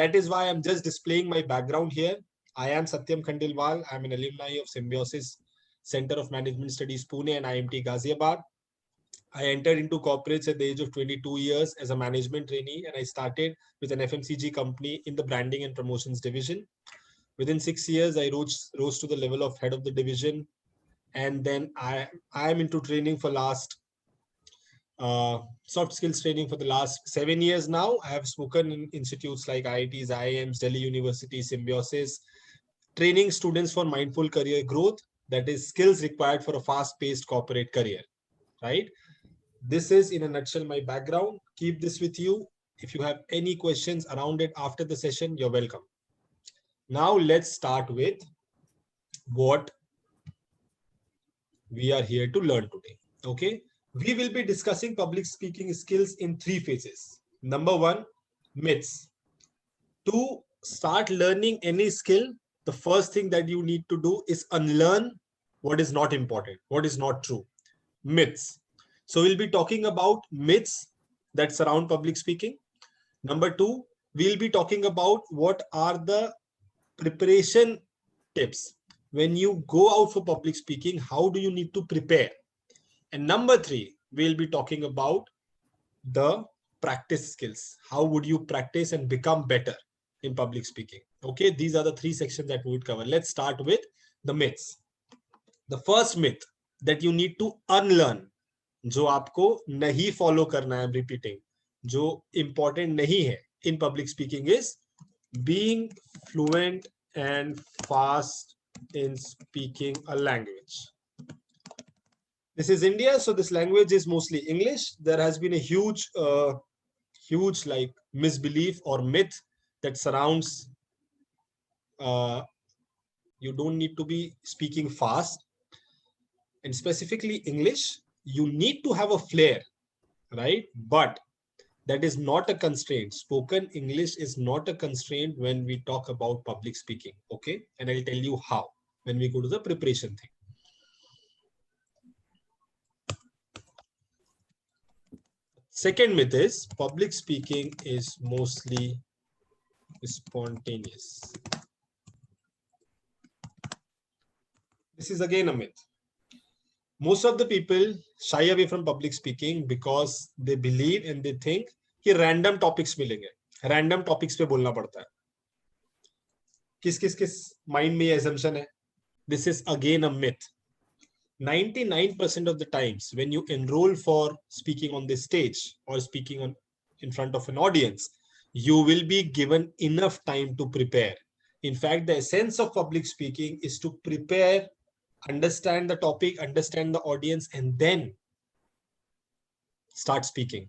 that is why I'm just displaying my background here. I am Satyam Khandilwal. I'm an alumni of Symbiosis Center of Management Studies, Pune and IMT Ghaziabad. I entered into corporates at the age of 22 years as a management trainee, and I started with an FMCG company in the branding and promotions division. Within 6 years, I rose to the level of head of the division, and then I am into training for last soft skills training for the last 7 years now. I have spoken in institutes like IITs, IIMs, Delhi University, Symbiosis, training students for mindful career growth, that is skills required for a fast-paced corporate career, right? This is in a nutshell my background. Keep this with you. If you have any questions around it after the session, you're welcome. Now let's start with what we are here to learn today. Okay, we will be discussing public speaking skills in 3 phases. Number 1, myths. To start learning any skill, the first thing that you need to do is unlearn what is not important, what is not true. Myths. So we'll be talking about myths that surround public speaking. Number 2, we'll be talking about what are the preparation tips. When you go out for public speaking, how do you need to prepare? And number 3, we'll be talking about the practice skills. How would you practice and become better in public speaking? Okay, these are the 3 sections that we would cover. Let's start with the myths. The first myth that you need to unlearn, जो आपको नहीं follow करना है, I'm repeating, जो important नहीं है in public speaking is being fluent and fast in speaking a language. This is India, so this language is mostly English. There has been a huge like misbelief or myth that surrounds you don't need to be speaking fast, and specifically English. You need to have a flair, right? But that is not a constraint. Spoken English is not a constraint when we talk about public speaking, okay? And I'll tell you how when we go to the preparation thing. Second myth is public speaking is mostly spontaneous. This is again a myth. Most of the people shy away from public speaking because they believe and they think कि random topics मिलेंगे, random topics पे बोलना पड़ता है. किस mind में ये assumption है? This is again a myth. 99% of the times when you enroll for speaking on this stage or speaking in front of an audience, you will be given enough time to prepare. In fact, the essence of public speaking is to prepare, understand the topic, understand the audience, and then start speaking,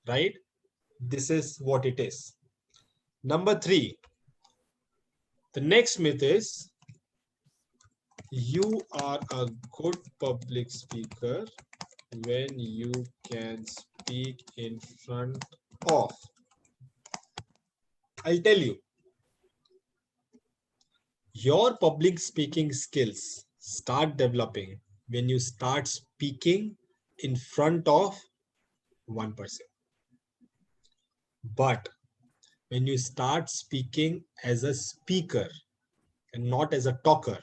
right? This is what it is. Number 3, the next myth is you are a good public speaker when you can speak in front of. I'll tell you, your public speaking skills start developing when you start speaking in front of one person. But when you start speaking as a speaker and not as a talker,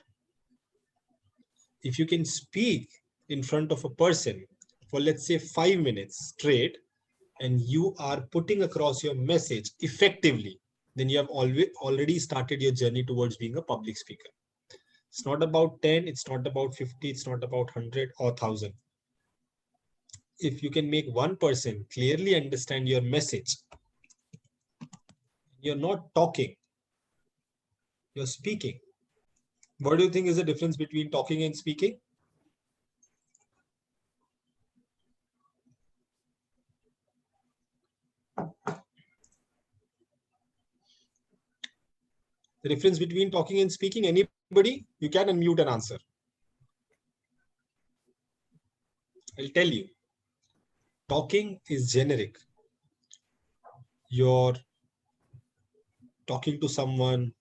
if you can speak in front of a person for, let's say, 5 minutes straight, and you are putting across your message effectively, then you have already started your journey towards being a public speaker. It's not about 10, it's not about 50, it's not about 100 or 1,000. If you can make one person clearly understand your message, you're not talking, you're speaking. What do you think is the difference between talking and speaking? The difference between talking and speaking, anybody? You can unmute and answer. I'll tell you. Talking is generic. You're talking to someone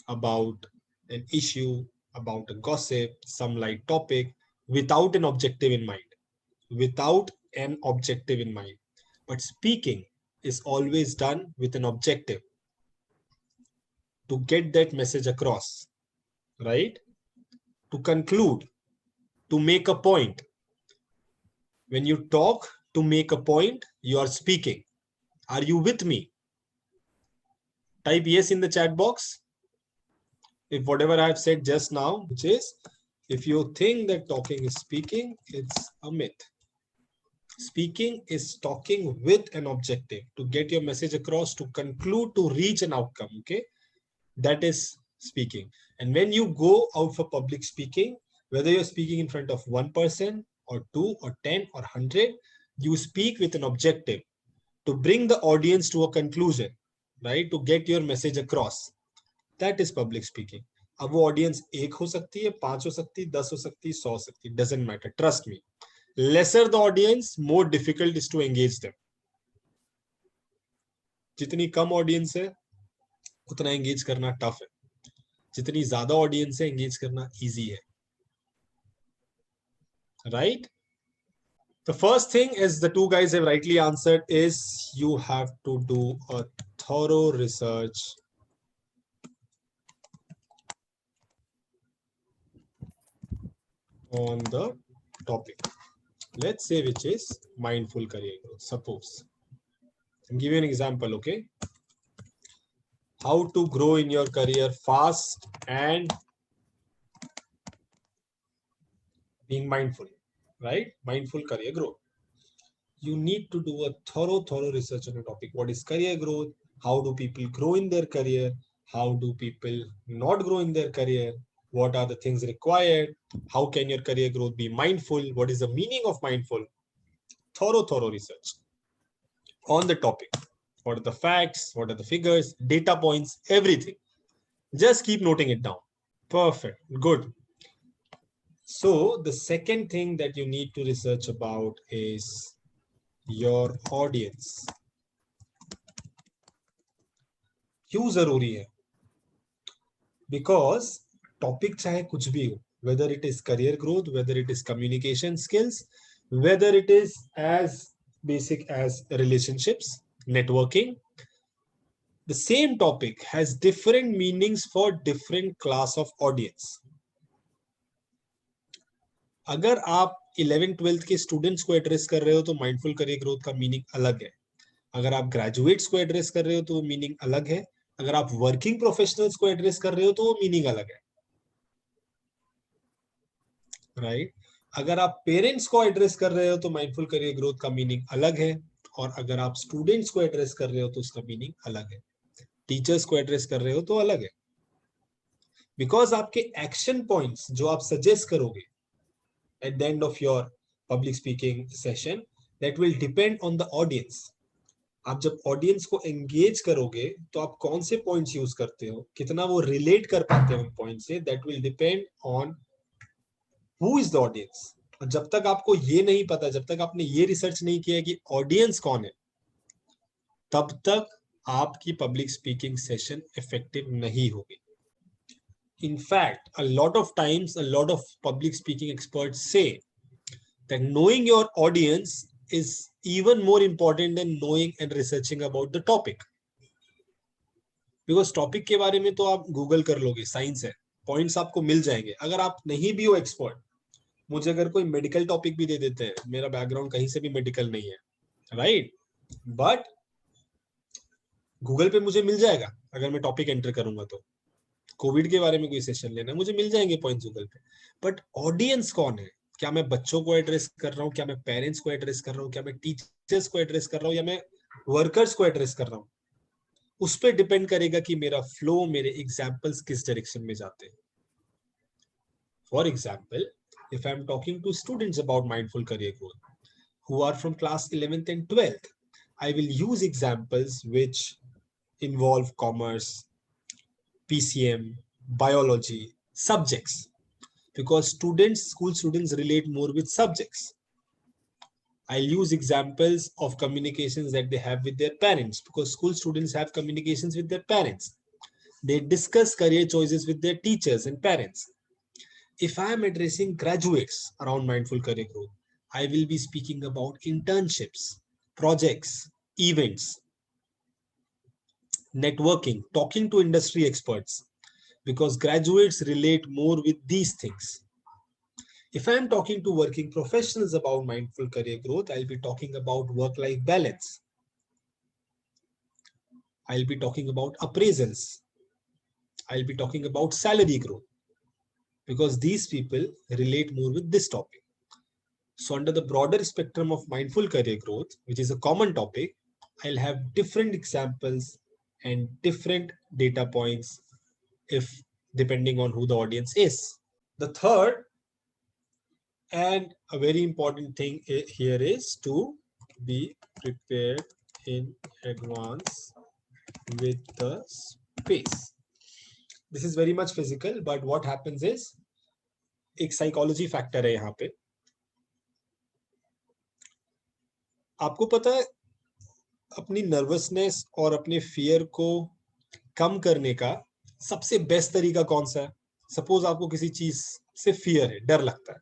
about an issue, about a gossip, some light topic, without an objective in mind. Without an objective in mind. But speaking is always done with an objective. to get that message across, right? To conclude, to make a point. When you talk to make a point, you are speaking. Are you with me? Type yes in the chat box. If whatever I have said just now, which is, if you think that talking is speaking, it's a myth. Speaking is talking with an objective to get your message across, to conclude, to reach an outcome. Okay, that is speaking. And when you go out for public speaking, whether you're speaking in front of one person or two or 10 or 100, you speak with an objective to bring the audience to a conclusion, right? To get your message across. That is public speaking. अब वो audience एक हो सकती है, 5 हो सकती है, 10 हो सकती है, 100 हो सकती है, doesn't matter. Trust me. Lesser the audience, more difficult is to engage them. जितनी कम audience है, उतना engage करना tough है. जितनी ज्यादा audience है, engage करना easy है. Right? The first thing, as the two guys have rightly answered, is you have to do a thorough research on the topic. Let's say which is mindful career growth. Suppose. I'll give you an example, okay? How to grow in your career fast and being mindful, right? Mindful career growth. You need to do a thorough research on the topic. What is career growth? How do people grow in their career? How do people not grow in their career? What are the things required? How can your career growth be mindful? What is the meaning of mindful? Thorough research on the topic. What are the facts? What are the figures? Data points? Everything. Just keep noting it down. Perfect. Good. So the second thing that you need to research about is your audience. क्यों जरूरी है? Because topic चाहे कुछ भी हो, whether it is career growth, whether it is communication skills, whether it is as basic as relationships, networking, the same topic has different meanings for different class of audience. अगर आप 11th-12th के students को address कर रहे हो तो mindful career growth का meaning अलग है. अगर आप ग्रेजुएट्स को एड्रेस कर रहे हो तो वो मीनिंग अलग है. अगर आप वर्किंग प्रोफेशनल्स को एड्रेस कर रहे हो तो वो मीनिंग अलग है, राइट? अगर आप पेरेंट्स को एड्रेस कर रहे हो तो माइंडफुल करियर ग्रोथ का मीनिंग अलग है, और अगर आप स्टूडेंट्स को एड्रेस कर रहे हो तो उसका मीनिंग अलग है. टीचर्स को एड्रेस कर रहे हो तो अलग है, बिकॉज आपके एक्शन पॉइंट्स जो आप सजेस्ट करोगे at the end of your public speaking session, that will depend on the audience. आप जब ऑडियंस को एंगेज करोगे तो आप कौन से पॉइंट्स यूज करते हो, कितना वो रिलेट कर पाते हैं उन पॉइंट से, that will depend on who is the audience. और जब तक आपको ये नहीं पता, जब तक आपने ये रिसर्च नहीं किया कि ऑडियंस कौन है, तब तक आपकी पब्लिक स्पीकिंग सेशन इफेक्टिव नहीं होगी. In fact, a lot of times, a lot of public speaking experts say that knowing your audience is even more important than knowing and researching about the topic. Because topic के बारे में तो आप Google कर लोगे, science है, points आपको मिल जाएंगे. अगर आप नहीं भी हो एक्सपर्ट, मुझे अगर कोई मेडिकल टॉपिक भी दे देते हैं, मेरा बैकग्राउंड कहीं से भी मेडिकल नहीं है, राइट? बट गूगल पे मुझे मिल जाएगा. अगर मैं टॉपिक एंटर करूंगा तो कोविड के बारे में कोई सेशन लेना, मुझे मिल जाएंगे पॉइंट्स गूगल पे. बट ऑडियंस कौन है? क्या मैं बच्चों को एड्रेस कर रहा हूँ, क्या मैं पेरेंट्स को एड्रेस कर रहा हूँ, क्या मैं टीचर्स को एड्रेस कर रहा हूँ, या मैं वर्कर्स को एड्रेस कर रहा हूँ, उस पर डिपेंड करेगा कि मेरा फ्लो, मेरे एग्जाम्पल्स किस डायरेक्शन में जाते हैं. For example, if I am talking to students about mindful career growth who are from class 11th and 12th, I will use examples which involve commerce, PCM, biology, subjects, because school students relate more with subjects. I'll use examples of communications that they have with their parents, because school students have communications with their parents. They discuss career choices with their teachers and parents. If I am addressing graduates around mindful career growth, I will be speaking about internships, projects, events. networking, talking to industry experts, because graduates relate more with these things. If I am talking to working professionals about mindful career growth, I'll be talking about work-life balance. I'll be talking about appraisals. I'll be talking about salary growth, because these people relate more with this topic. So under the broader spectrum of mindful career growth, which is a common topic, I'll have different examples and different data points if depending on who the audience is. The third and a very important thing here is to be prepared in advance with the space. This is very much physical, but what happens is एक psychology factor है यहाँ पे. आपको पता है अपनी nervousness और अपने फियर को कम करने का सबसे बेस्ट तरीका कौन सा है? सपोज आपको किसी चीज से फियर है, डर लगता है,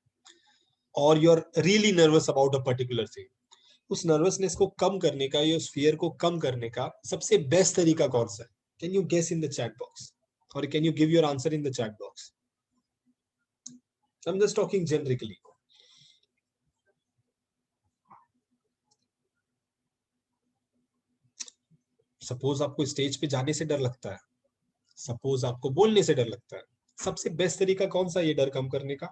और you are really nervous about a particular thing. उस नर्वसनेस को कम करने का या उस फियर को कम करने का सबसे बेस्ट तरीका कौन सा है? Can you guess in the chat box, और can you give your answer in the chat box? I am just talking generically. Suppose आपको स्टेज पे जाने से डर लगता है, सपोज आपको बोलने से डर लगता है, सबसे बेस्ट तरीका कौन सा ये डर कम करने का?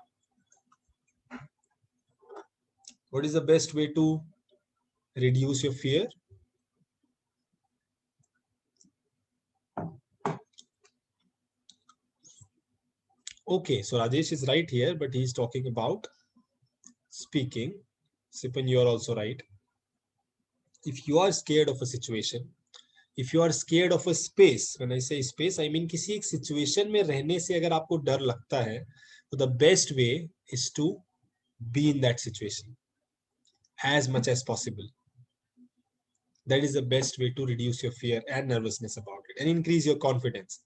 What is the best way to reduce your fear? Okay, so Rajesh is right here, but he's talking about speaking. Sipan, you are also right. If you are scared of a situation, if you are scared of a space, when I say space, I mean किसी एक situation में रहने से अगर आपको डर लगता है, तो the best way is to be in that situation as much as possible. That is the best way to reduce your fear and nervousness about it and increase your confidence.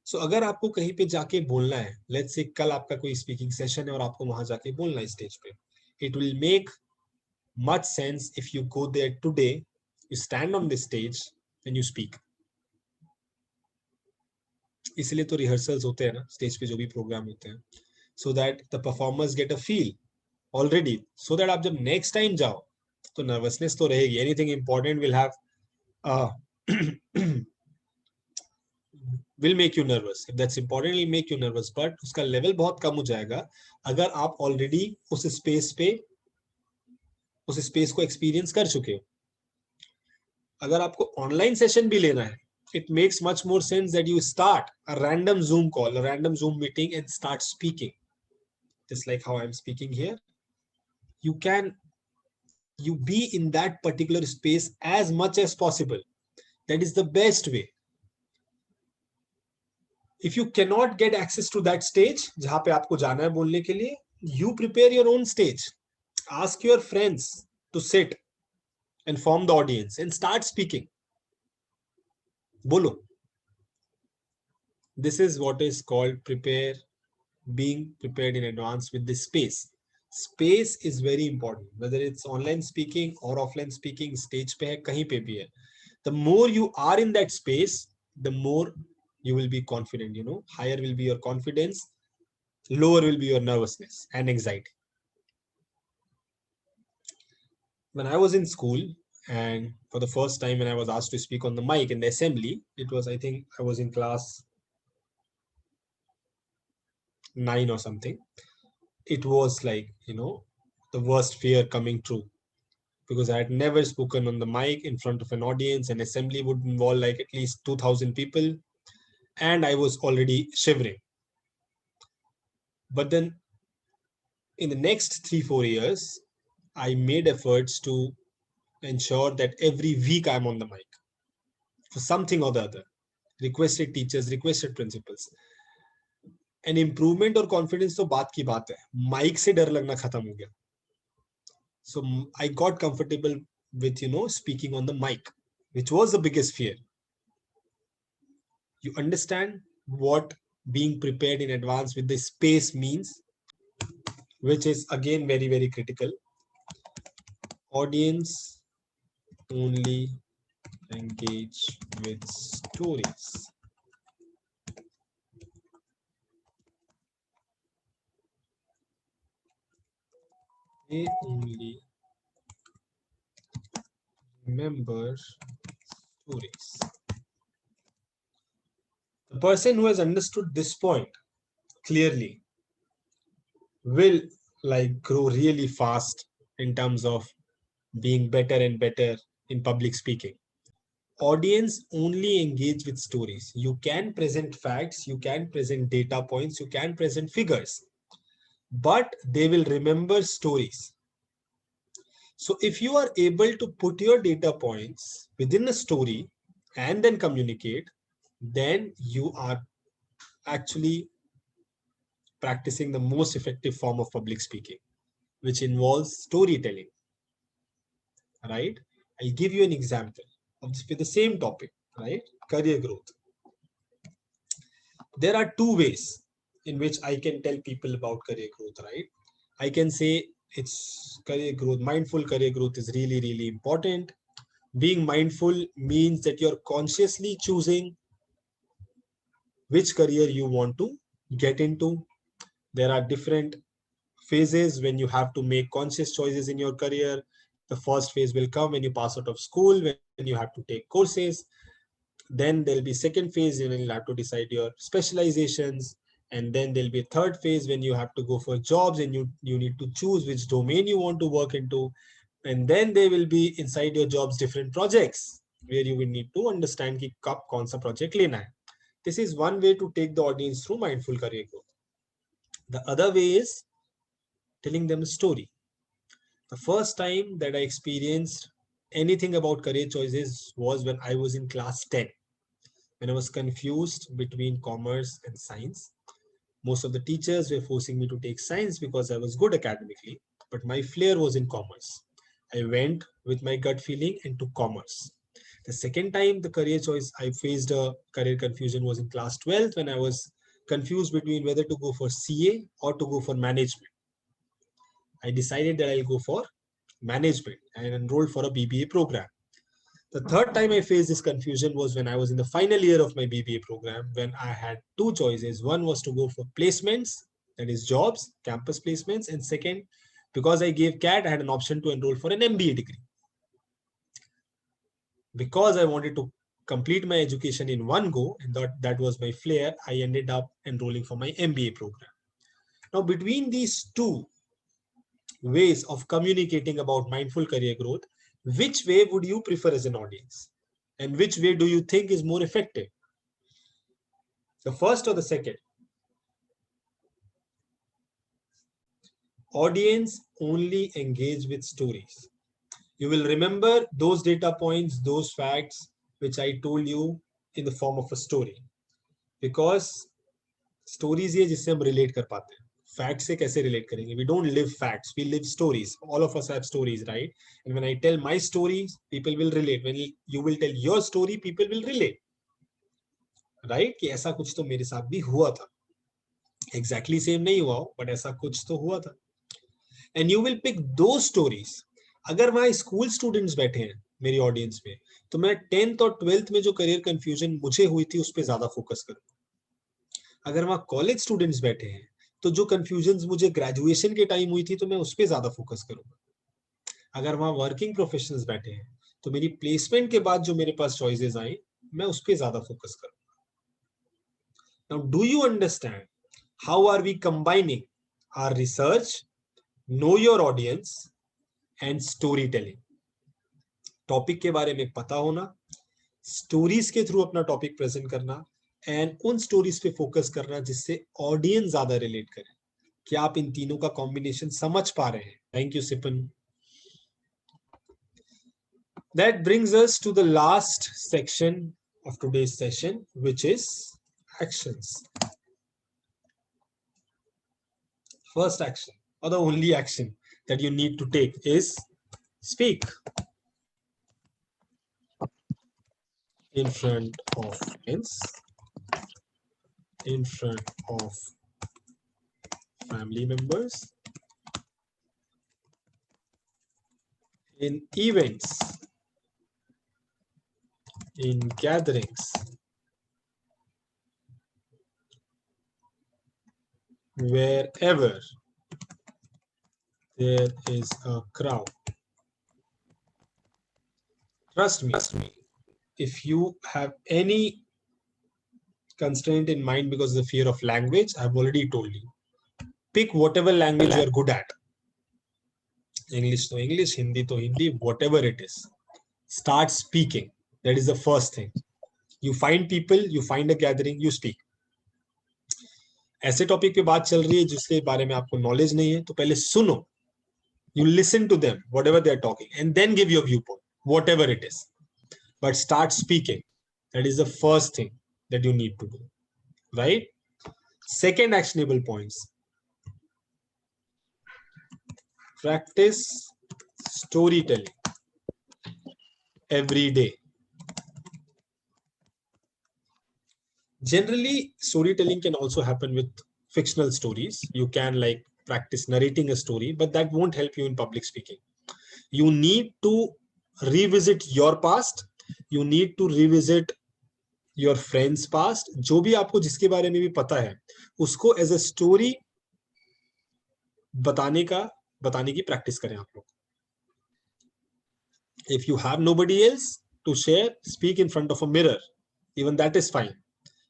So अगर आपको कहीं पे जाके बोलना है, let's say कल आपका कोई speaking session है और आपको वहां जाके बोलना है स्टेज पे, it will make much sense if you go there today, you stand on the stage and you speak. इसलिए तो rehearsals होते हैं ना, स्टेज पे जो भी प्रोग्राम होते हैं, so that the performers get a feel already, so that आप जब next time जाओ तो nervousness तो रहेगी. Anything important will have will make you nervous. If that's important, it will make you nervous, but उसका level बहुत कम हो जाएगा अगर आप already उस space पे उस space को experience कर चुके हो. अगर आपको online session भी लेना है, it makes much more sense that you start a random Zoom call, a random Zoom meeting and start speaking. Just like how I'm speaking here. You be in that particular space as much as possible. That is the best way. If you cannot get access to that stage जहां पे आपको जाना है बोलने के लिए, you prepare your own stage. Ask your friends to sit and form the audience and start speaking. Bolo. This is what is called being prepared in advance with this space. Space is very important, whether it's online speaking or offline speaking, stage पे है, कहीं पे भी है. The more you are in that space, the more you will be confident, higher will be your confidence, lower will be your nervousness and anxiety. When I was in school, and for the first time when I was asked to speak on the mic in the assembly, it was, I think I was in class 9 or something. It was like, the worst fear coming true, because I had never spoken on the mic in front of an audience. An assembly would involve like at least 2,000 people, and I was already shivering. But then in the next 3-4 years, I made efforts to ensure that every week I'm on the mic for something or the other. Requested teachers, requested principals. And improvement और confidence तो बात की बात है. Mic से डर लगना खत्म हो गया. So I got comfortable with, speaking on the mic, which was the biggest fear. You understand what being prepared in advance with the space means, which is again very, very critical. Audience only engage with stories. They only remember stories. The person who has understood this point clearly will like grow really fast in terms of being better and better in public speaking. Audience only engage with stories. You can present facts, you can present data points, you can present figures, but they will remember stories. So if you are able to put your data points within a story and then communicate, then you are actually practicing the most effective form of public speaking, which involves storytelling, right? I'll give you an example of this with the same topic, right? Career growth. There are two ways in which I can tell people about career growth, right? I can say it's career growth, mindful career growth is really, really important. Being mindful means that you're consciously choosing which career you want to get into. There are different phases when you have to make conscious choices in your career. The first phase will come when you pass out of school, when you have to take courses. Then there'll be second phase when you'll have to decide your specializations. And then there'll be a third phase when you have to go for jobs and you need to choose which domain you want to work into. And then there will be inside your jobs different projects where you will need to understand कि कब कौन सा project लेना है. This is one way to take the audience through mindful career growth. The other way is telling them a story. The first time that I experienced anything about career choices was when I was in class 10, when I was confused between commerce and science. Most of the teachers were forcing me to take science because I was good academically, but my flair was in commerce. I went with my gut feeling and took commerce. The second time the career choice I faced a career confusion was in class 12 when I was confused between whether to go for CA or to go for management. I decided that I'll go for management and enrolled for a BBA program. The third time I faced this confusion was when I was in the final year of my BBA program, when I had two choices. One was to go for placements, that is jobs, campus placements. And second, because I gave CAT, I had an option to enroll for an MBA degree. Because I wanted to complete my education in one go, and that was my flair, I ended up enrolling for my MBA program. Now, between these two ways of communicating about mindful career growth, which way would you prefer as an audience? And which way do you think is more effective? The first or the second? Audience only engage with stories. You will remember those data points, those facts, which I told you in the form of a story. Because stories ये जिससे हम relate कर पाते हैं. Facts से कैसे relate करेंगे? We don't live facts, we live stories. All of us have stories, right? And when I tell my stories, people will relate. When you will tell your story, people will relate. Right? कि ऐसा कुछ तो मेरे साथ भी हुआ था. Exactly same नहीं हुआ हो, but ऐसा कुछ तो हुआ था. And you will pick those stories. अगर वहां स्कूल स्टूडेंट्स बैठे हैं मेरी ऑडियंस में, तो मैं 10th और 12th में जो करियर कंफ्यूजन मुझे हुई थी उस पर ज्यादा फोकस करूंगा. अगर वहां कॉलेज स्टूडेंट्स बैठे हैं, तो जो कंफ्यूजन मुझे ग्रेजुएशन के टाइम हुई थी तो मैं उस पर ज्यादा फोकस करूंगा. अगर वहां वर्किंग प्रोफेशनल्स बैठे हैं, तो मेरी प्लेसमेंट के बाद जो मेरे पास चॉइसेस आई, मैं उस पर ज्यादा फोकस करूंगा. Now do you understand how are we combining our research, know your audience and storytelling? Topic के बारे में पता होना, स्टोरीज के थ्रू अपना टॉपिक प्रेजेंट करना, एंड उन स्टोरीज पे फोकस करना जिससे ऑडियंस ज्यादा रिलेट करे. क्या आप इन तीनों का कॉम्बिनेशन समझ पा रहे हैं? Thank you Sipan. That brings us to the last section of today's session, which is actions. First action, or the only action that you need to take, is speak in front of friends, in front of family members, in events, in gatherings wherever there is a crowd. Trust me, if you have any constraint in mind because of the fear of language, I've already told you. Pick whatever language you are good at. English to English, Hindi to Hindi, whatever it is. Start speaking. That is the first thing. You find people, you find a gathering, you speak. ऐसे topic पे बात चल रही है जिसके बारे में आपको नॉलेज नहीं है, तो पहले सुनो. You listen to them, whatever they are talking, and then give your viewpoint, whatever it is. But start speaking. That is the first thing that you need to do, right? Second actionable points. Practice storytelling every day. Generally, storytelling can also happen with fictional stories. You can like practice narrating a story, but that won't help you in public speaking. You need to revisit your past. You need to revisit your friends past. जो भी आपको जिसके बारे में भी पता है, उसको as a story बताने की प्रैक्टिस करें आप लोग. If you have nobody else to share, speak in front of a mirror. Even that is fine.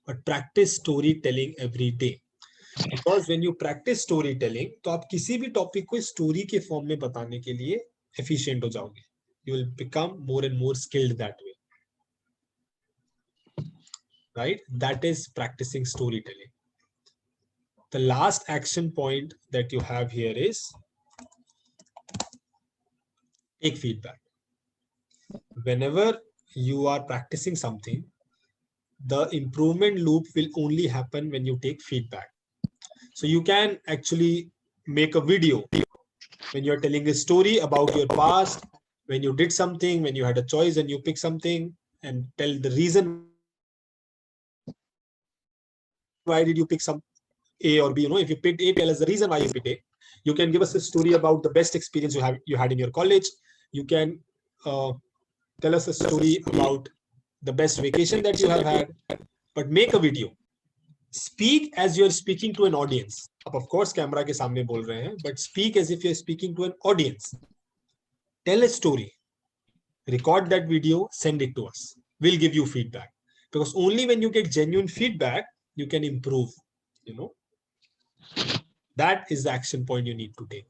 But practice storytelling every day. Because when you practice storytelling, तो आप किसी भी topic को स्टोरी के फॉर्म में बताने के लिए एफिशिएंट हो जाओगे. You will become more and more skilled that way. Right? That is practicing storytelling. The last action point that you have here is take feedback. Whenever you are practicing something, the improvement loop will only happen when you take feedback. So you can actually make a video when you're telling a story about your past, when you did something, when you had a choice and you pick something, and tell the reason why did you pick some A or B. You know, if you picked A, tell us the reason why you picked A. You can give us a story about the best experience you had in your college. You can tell us a story about the best vacation that you have had, but make a video. Speak as you're speaking to an audience. Of course, camera ke samne bol rahe hain, but speak as if you're speaking to an audience. Tell a story. Record that video, send it to us. We'll give you feedback. Because only when you get genuine feedback, you can improve, you know. That is the action point you need to take.